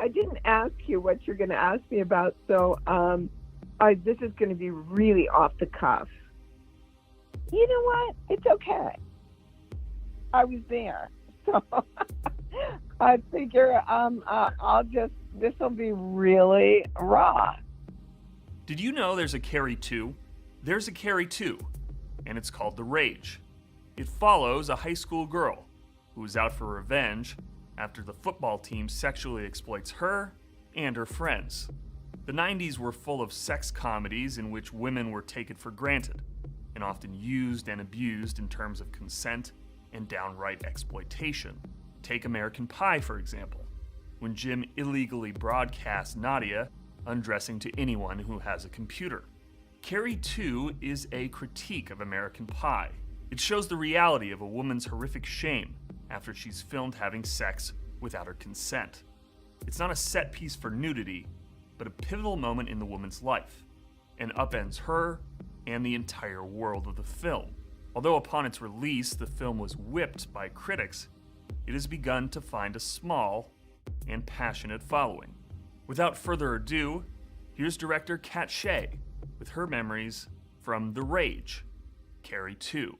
I didn't ask you what you're going to ask me about, so this is going to be really off the cuff. You know what? It's okay. I was there, so I figure this will be really raw. Did you know there's a Carrie 2? There's a Carrie 2, and it's called The Rage. It follows a high school girl who is out for revenge after the football team sexually exploits her and her friends. The 90s were full of sex comedies in which women were taken for granted and often used and abused in terms of consent and downright exploitation. Take American Pie, for example, when Jim illegally broadcasts Nadia undressing to anyone who has a computer. Carrie 2 is a critique of American Pie. It shows the reality of a woman's horrific shame after she's filmed having sex without her consent. It's not a set piece for nudity, but a pivotal moment in the woman's life, and upends her and the entire world of the film. Although upon its release, the film was whipped by critics, it has begun to find a small and passionate following. Without further ado, here's director Kat Shea with her memories from The Rage, Carrie 2.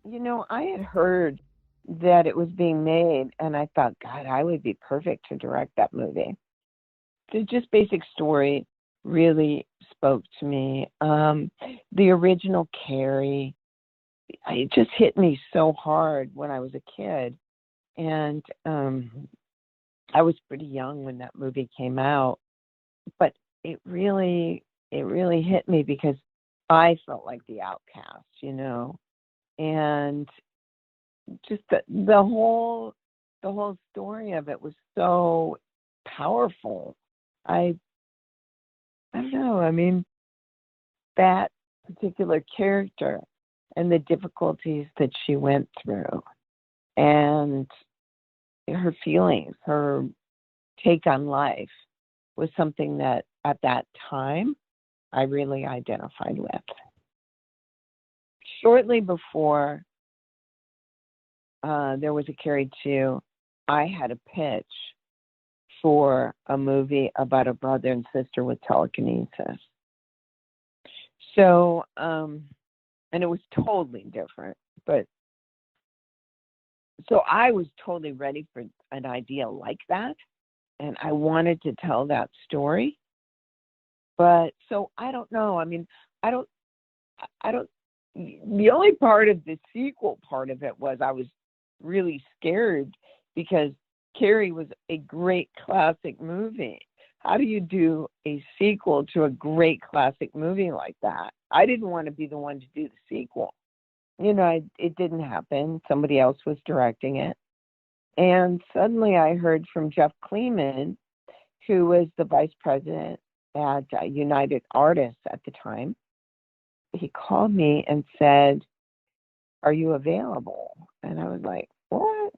You know, I had heard that it was being made, and I thought, God, I would be perfect to direct that movie. The just basic story really spoke to me. The original Carrie, it just hit me so hard when I was a kid. And I was pretty young when that movie came out, but it really hit me because I felt like the outcast, you know, and just the whole story of it was so powerful. I don't know. I mean, that particular character and the difficulties that she went through, and her feelings, her take on life, was something that at that time I really identified with. Shortly before there was a Carrie 2, I had a pitch for a movie about a brother and sister with telekinesis. So, and it was totally different, but so I was totally ready for an idea like that, and I wanted to tell that story. But so I don't know. I mean, I don't. The only part of the sequel part of it was I was really scared because Carrie was a great classic movie. How do you do a sequel to a great classic movie like that? I didn't want to be the one to do the sequel. You know, it didn't happen. Somebody else was directing it. And suddenly I heard from Jeff Kleeman, who was the vice president at United Artists at the time. He called me and said, "Are you available?" And I was like, "What?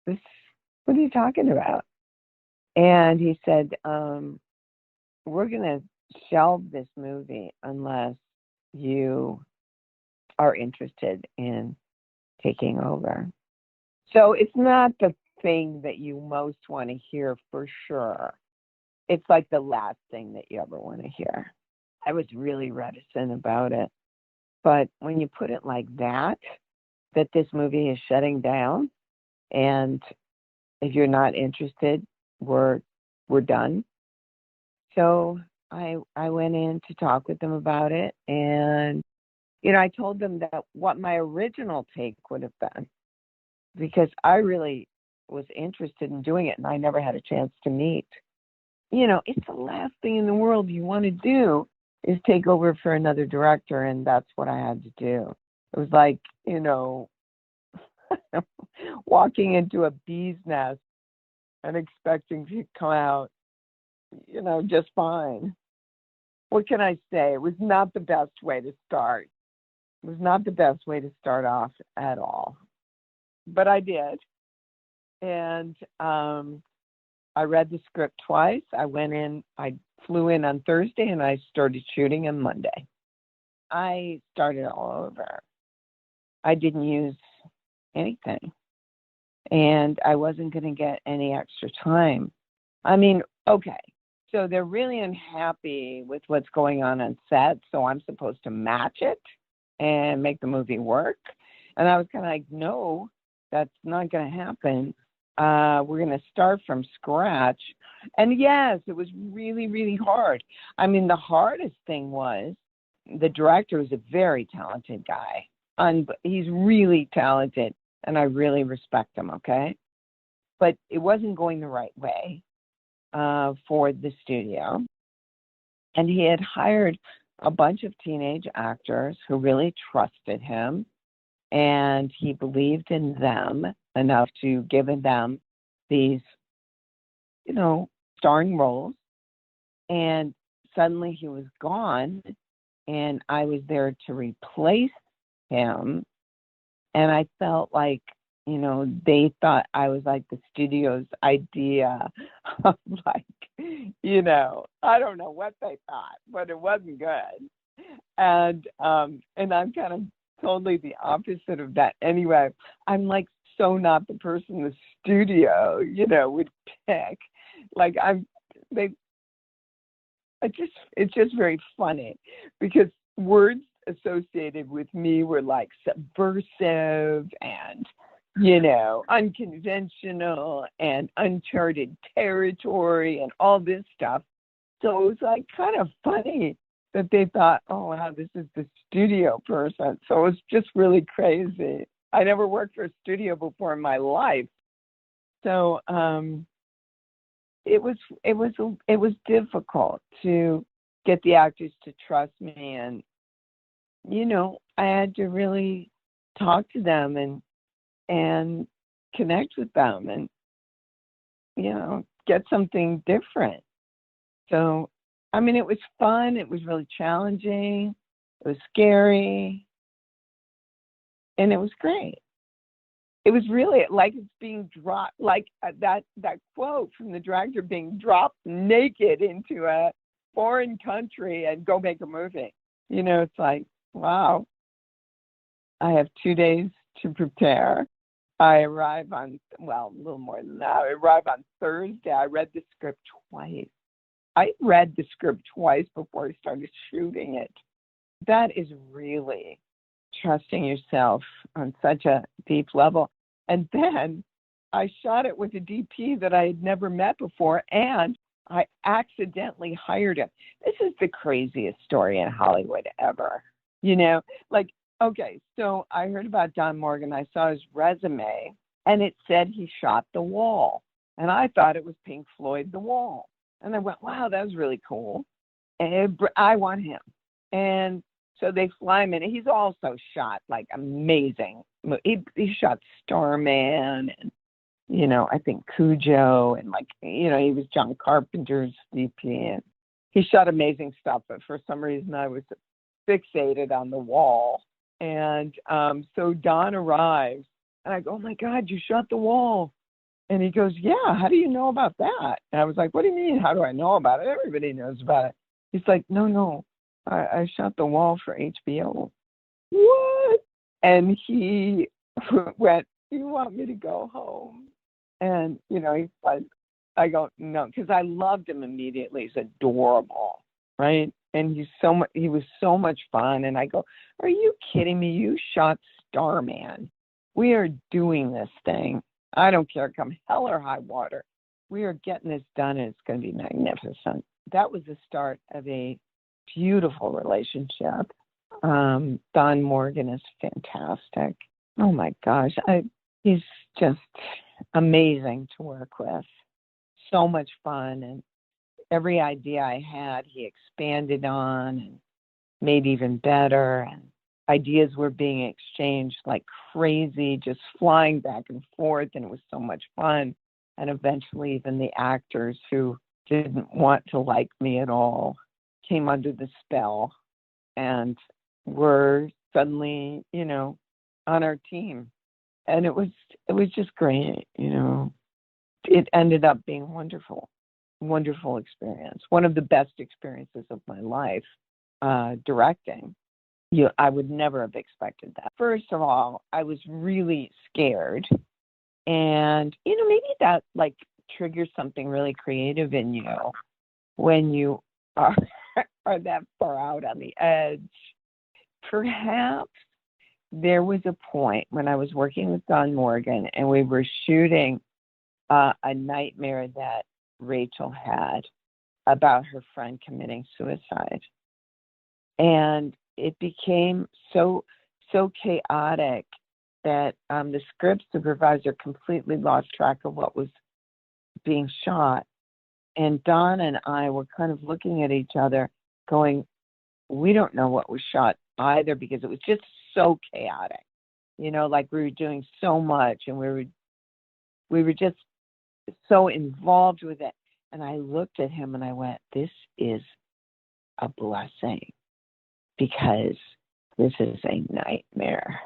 What are you talking about?" And he said, "We're going to shelve this movie unless you are interested in taking over." So it's not the thing that you most want to hear for sure. It's like the last thing that you ever want to hear. I was really reticent about it. But when you put it like that this movie is shutting down, and if you're not interested, we're done. So I went in to talk with them about it, and you know, I told them that what my original take would have been, because I really was interested in doing it, and I never had a chance to meet. You know, it's the last thing in the world you want to do is take over for another director, and that's what I had to do. It was like, you know, walking into a bee's nest and expecting to come out, you know, just fine. What can I say? It was not the best way to start. It was not the best way to start off at all. But I did. And I read the script twice. I flew in on Thursday, and I started shooting on Monday. I started all over. I didn't use anything. and I wasn't going to get any extra time. I mean, okay, so they're really unhappy with what's going on set, so I'm supposed to match it and make the movie work. And I was kind of like, no, that's not going to happen. We're going to start from scratch. And yes, it was really, really hard. I mean, the hardest thing was the director was a very talented guy. He's really talented, and I really respect him, okay? But it wasn't going the right way for the studio. And he had hired a bunch of teenage actors who really trusted him, and he believed in them enough to give them these, starring roles. And suddenly he was gone, and I was there to replace him. And I felt like, they thought I was like the studio's idea of like, I don't know what they thought, but it wasn't good. And I'm kind of totally the opposite of that. Anyway, I'm like so not the person the studio, would pick. Like it's just very funny because words associated with me were like subversive and, unconventional and uncharted territory and all this stuff. So it was like kind of funny that they thought, oh, wow, this is the studio person. So it was just really crazy. I never worked for a studio before in my life. So it was difficult to get the actors to trust me. And, I had to really talk to them and connect with them and, get something different. So, I mean, it was fun. It was really challenging. It was scary. And it was great. It was really like it's being dropped, like that quote from the director, being dropped naked into a foreign country and go make a movie. It's like, wow, I have 2 days to prepare. I arrive on, a little more than that. I arrive on Thursday. I read the script twice. Before I started shooting it. That is really trusting yourself on such a deep level. And then I shot it with a DP that I had never met before, and I accidentally hired him. This is the craziest story in Hollywood ever. Okay, so I heard about Don Morgan. I saw his resume, and it said he shot The Wall. And I thought it was Pink Floyd, The Wall. And I went, wow, that was really cool. And I want him. And so they fly him in. He's also shot like amazing. He shot Starman and, I think Cujo and he was John Carpenter's DP. And he shot amazing stuff. But for some reason I was fixated on The Wall. And so Don arrives and I go, oh my God, you shot The Wall. And he goes, yeah, how do you know about that? And I was like, what do you mean, how do I know about it? Everybody knows about it. He's like, no, I shot The Wall for HBO. What? And he went, you want me to go home? And, he's like, I go, no, because I loved him immediately. He's adorable, right? And he was so much fun. And I go, are you kidding me? You shot Starman. We are doing this thing. I don't care, come hell or high water. We are getting this done, and it's going to be magnificent. That was the start of a beautiful relationship. Don Morgan is fantastic. Oh, my gosh. He's just amazing to work with. So much fun. And every idea I had, he expanded on and made even better. And ideas were being exchanged like crazy, just flying back and forth, and it was so much fun. And eventually even the actors who didn't want to like me at all came under the spell and were suddenly, on our team. And it was just great, It ended up being wonderful experience. One of the best experiences of my life, directing. I would never have expected that. First of all, I was really scared And, maybe that like triggers something really creative in you when you are, are that far out on the edge. Perhaps there was a point when I was working with Don Morgan and we were shooting a nightmare that Rachel had about her friend committing suicide. And it became so chaotic that the script supervisor completely lost track of what was being shot. And Don and I were kind of looking at each other going, we don't know what was shot either, because it was just so chaotic. Like we were doing so much and we were just so involved with it. And I looked at him and I went, this is a blessing, because this is a nightmare.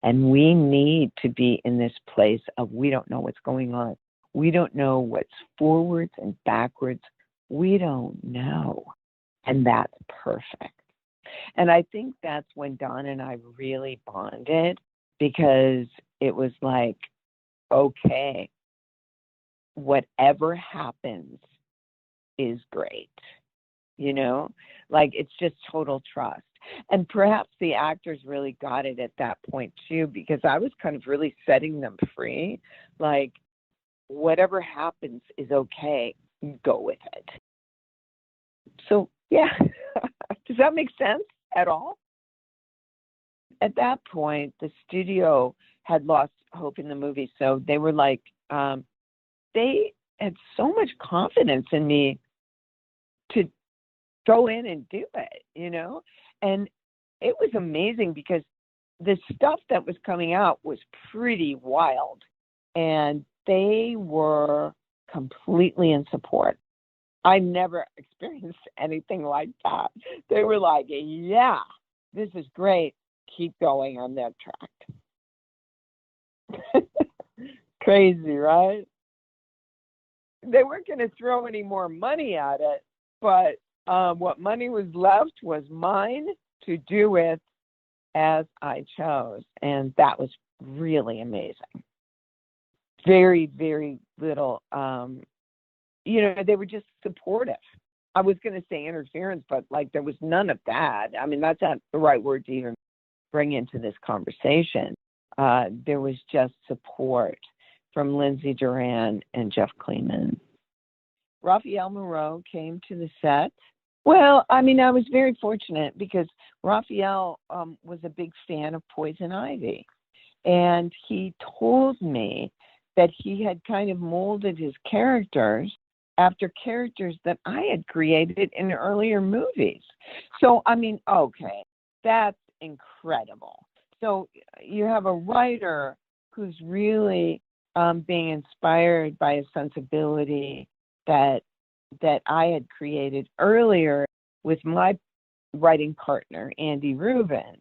And we need to be in this place of we don't know what's going on. We don't know what's forwards and backwards. We don't know. And that's perfect. And I think that's when Don and I really bonded, because it was like, okay, whatever happens is great. Like it's just total trust. And perhaps the actors really got it at that point too, because I was kind of really setting them free. Like, whatever happens is okay. Go with it. So, yeah. Does that make sense at all? At that point, the studio had lost hope in the movie. So they were like, they had so much confidence in me to go in and do it, And it was amazing because the stuff that was coming out was pretty wild. And they were completely in support. I never experienced anything like that. They were like, yeah, this is great. Keep going on that track. Crazy, right? They weren't going to throw any more money at it, but what money was left was mine to do with as I chose. And that was really amazing. Very, very little, they were just supportive. I was going to say interference, but like there was none of that. I mean, that's not the right word to even bring into this conversation. There was just support from Lindsay Duran and Jeff Kleeman. Raphael Moreau came to the set. Well, I mean, I was very fortunate because Raphael was a big fan of Poison Ivy. And he told me that he had kind of molded his characters after characters that I had created in earlier movies. So, I mean, okay, that's incredible. So you have a writer who's really being inspired by a sensibility that I had created earlier with my writing partner, Andy Rubin.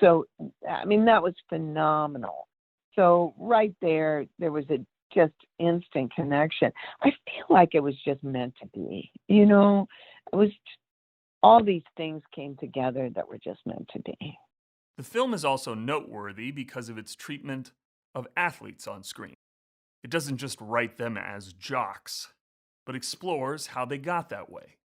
So, I mean, that was phenomenal. So right there was a just instant connection. I feel like it was just meant to be, it was all these things came together that were just meant to be. The film is also noteworthy because of its treatment of athletes on screen. It doesn't just write them as jocks, but explores how they got that way,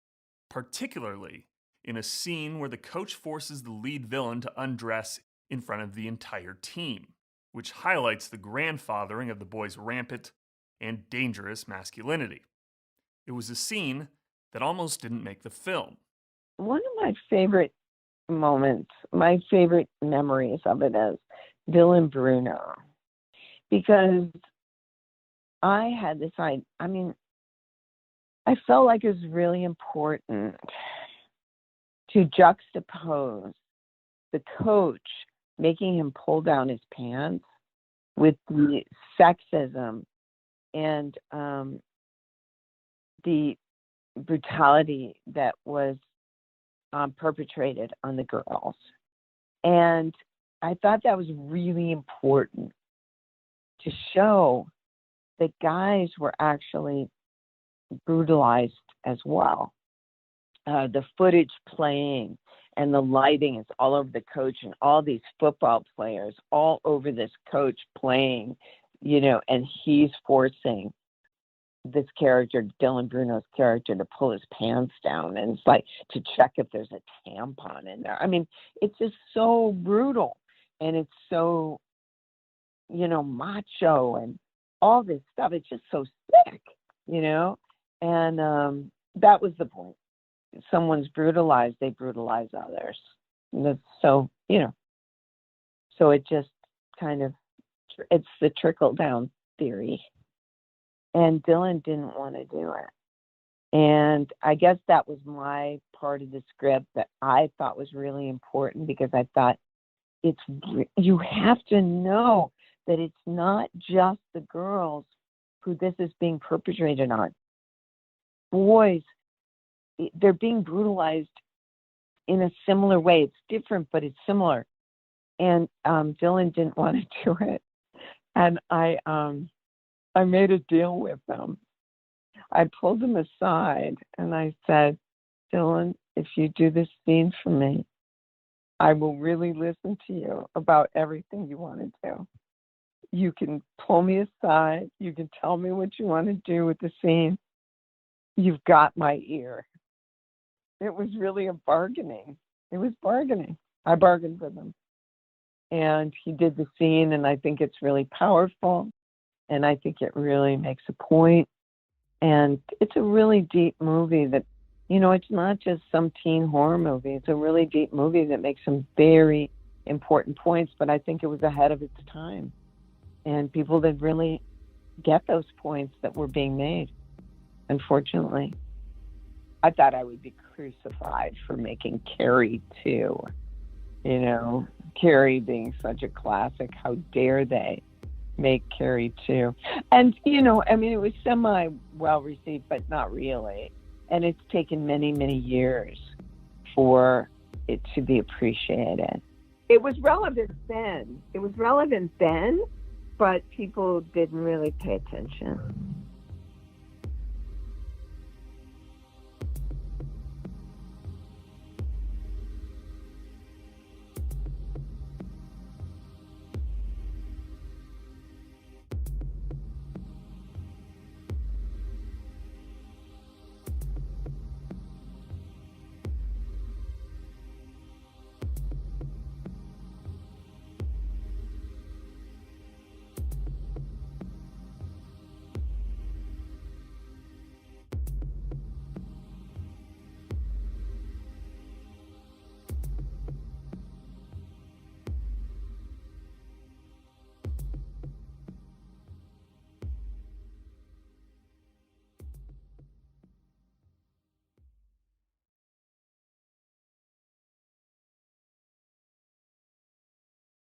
particularly in a scene where the coach forces the lead villain to undress in front of the entire team, which highlights the grandfathering of the boy's rampant and dangerous masculinity. It was a scene that almost didn't make the film. One of my favorite moments, my favorite memories of it is Bill and Bruno, because I had this idea, I felt like it was really important to juxtapose the coach making him pull down his pants with the sexism and the brutality that was perpetrated on the girls. And I thought that was really important to show that guys were actually brutalized as well. The footage playing and the lighting is all over the coach and all these football players all over this coach playing, and he's forcing this character, Dylan Bruno's character, to pull his pants down, and it's like to check if there's a tampon in there. I mean, it's just so brutal, and it's so, macho and all this stuff. It's just so sick, and that was the point. If someone's brutalized, they brutalize others. And that's so, so it just kind of, it's the trickle down theory. And Dylan didn't want to do it. And I guess that was my part of the script that I thought was really important, because I thought you have to know that it's not just the girls who this is being perpetrated on. Boys, they're being brutalized in a similar way. It's different, but it's similar. And Dylan didn't want to do it. And I made a deal with them. I pulled them aside and I said, Dylan, if you do this scene for me, I will really listen to you about everything you want to do. You can pull me aside. You can tell me what you want to do with the scene. You've got my ear. It was really a bargaining. It was bargaining. I bargained with him. And he did the scene, and I think it's really powerful. And I think it really makes a point. And it's a really deep movie that, it's not just some teen horror movie. It's a really deep movie that makes some very important points, but I think it was ahead of its time. And people didn't really get those points that were being made, unfortunately. I thought I would be crucified for making Carrie 2. Carrie being such a classic. How dare they make Carrie 2? And, it was semi well received, but not really. And it's taken many, many years for it to be appreciated. It was relevant then. But people didn't really pay attention.